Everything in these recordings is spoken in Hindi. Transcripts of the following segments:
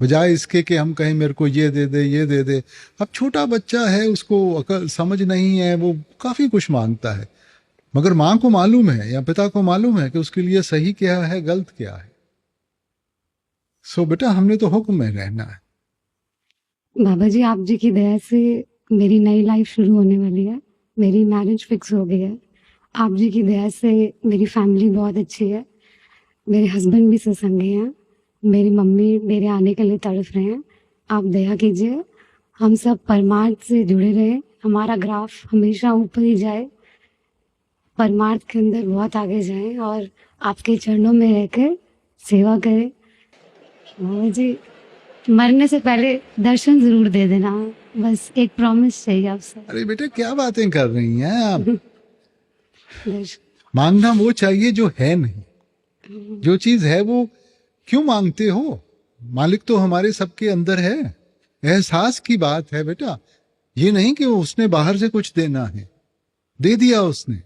बजाय इसके कि हम कहें मेरे को ये दे दे ये दे दे। अब छोटा बच्चा है, उसको अकल समझ नहीं है, वो काफ़ी कुछ मांगता है, मगर माँ को मालूम है या पिता को मालूम है कि उसके लिए सही क्या है गलत क्या है। सो बेटा हमने तो हुक्म में रहना है। बाबा जी आप जी की दया से मेरी नई लाइफ शुरू होने वाली है। मेरी मैरिज फिक्स हो गई है। आप जी की दया से मेरी फैमिली बहुत अच्छी है। मेरे हस्बैंड भी सत्संगी हैं। मेरी मम्मी मेरे आने के लिए तड़फ रहे हैं। आप दया कीजिए, हम सब परमार्थ से जुड़े रहें, हमारा ग्राफ हमेशा ऊपर ही जाए, परमार्थ के अंदर बहुत आगे जाएं और आपके चरणों में रहकर सेवा करें। बाबा जी मरने से पहले दर्शन जरूर दे देना, बस एक प्रॉमिस चाहिए आपसे। अरे बेटा क्या बातें कर रही हैं आप। दर्शन मांगना वो चाहिए जो है नहीं, जो चीज है वो क्यों मांगते हो। मालिक तो हमारे सबके अंदर है। एहसास की बात है बेटा, ये नहीं कि उसने बाहर से कुछ देना है, दे दिया उसने।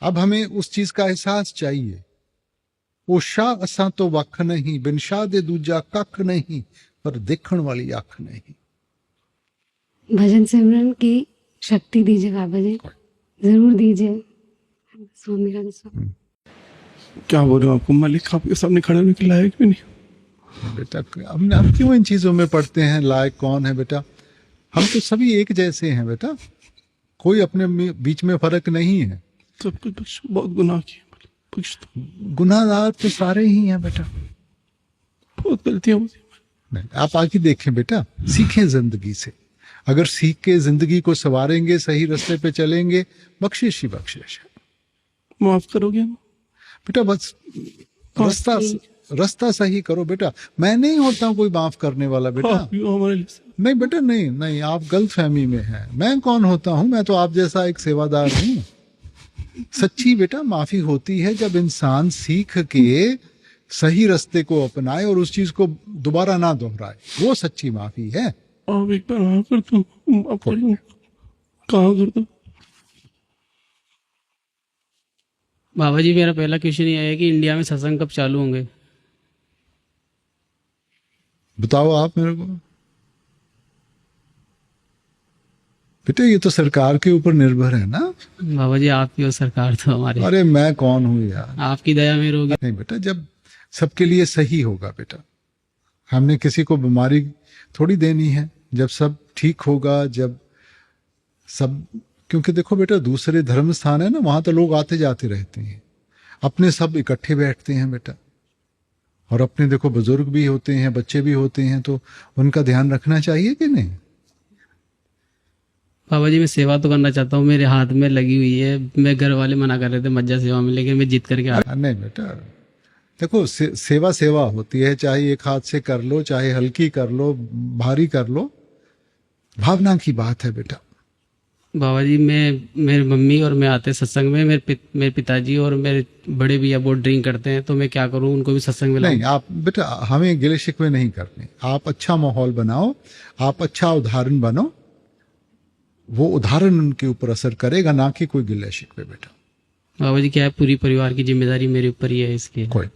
अब हमें उस चीज का एहसास चाहिए। वो शाह असा तो वख नहीं, बिन शाह दे दूजा कख नहीं, पर देखण वाली अख नहीं। भजन सिमरन की शक्ति दीजिए बाबा जी, जरूर दीजिए। स्वामी राधा स्वामी। क्या बोल रहे हो, आपको मालिक आपके सामने खड़े होने के लायक भी नहीं। बेटा हम क्यों इन चीजों में पढ़ते हैं, लायक कौन है बेटा। हम तो सभी एक जैसे हैं बेटा, कोई अपने बीच में फर्क नहीं है। सब कुछ बहुत गुनाह किए, कुछ तो गुनाहगार तो सारे ही हैं बेटा। बहुत गलतियां होती। नहीं, आप आगे देखें बेटा, सीखें जिंदगी से। अगर सीख के जिंदगी को संवारेंगे, सही रास्ते पे चलेंगे, बख्शिश ही बख्शिश है। माफ करोगे ना बेटा, बस रास्ता सही करो बेटा। मैं नहीं होता कोई माफ करने वाला बेटा। आप भी हो हमारे लिए। नहीं बेटा, नहीं नहीं, आप गलत फहमी में हैं। मैं कौन होता हूं, मैं तो आप जैसा एक सेवादार हूं। सच्ची बेटा माफी होती है जब इंसान सीख के सही रास्ते को अपनाए और उस चीज को दोबारा ना दोहराए, वो सच्ची माफी है। आप एक बार माफ कर दो, माफ कर दो, कहाँ कर दो। बाबा जी मेरा पहला क्वेश्चन ये है कि इंडिया में सत्संग कब चालू होंगे। बताओ आप मेरे को। बेटा ये तो सरकार के ऊपर निर्भर है ना। बाबा जी आप ही हो सरकार तो हमारे। अरे मैं कौन हूँ यार। आपकी दया में होगी। नहीं बेटा, जब सबके लिए सही होगा बेटा। हमने किसी को बीमारी थोड़ी देनी है। जब सब ठीक होगा, जब सब, क्योंकि देखो बेटा दूसरे धर्म स्थान है ना, वहां तो लोग आते जाते रहते हैं, अपने सब इकट्ठे बैठते हैं बेटा। और अपने देखो बुजुर्ग भी होते हैं, बच्चे भी होते हैं, तो उनका ध्यान रखना चाहिए कि नहीं। बाबा जी मैं सेवा तो करना चाहता हूँ, मेरे हाथ में लगी हुई है। मैं घर वाले मना कर रहे थे मज्जा सेवा में, लेकिन मैं जीत करके आ। नहीं बेटा देखो, सेवा सेवा होती है, चाहे एक हाथ से कर लो, चाहे हल्की कर लो, भारी कर लो, भावना की बात है बेटा। बाबा जी मेरी मम्मी और मैं आते सत्संग में, मेरे पिताजी और मेरे बड़े भैया बहुत ड्रिंक करते हैं, तो मैं क्या करूं, उनको भी सत्संग में लाऊं? नहीं आप बेटा, हमें गिले शिकवे नहीं करने। आप अच्छा माहौल बनाओ, आप अच्छा उदाहरण बनो, वो उदाहरण उनके ऊपर असर करेगा, ना कि कोई गिले शिकवे बेटा। बाबा जी क्या है, पूरी परिवार की जिम्मेदारी मेरे ऊपर ही है इसकी। कोई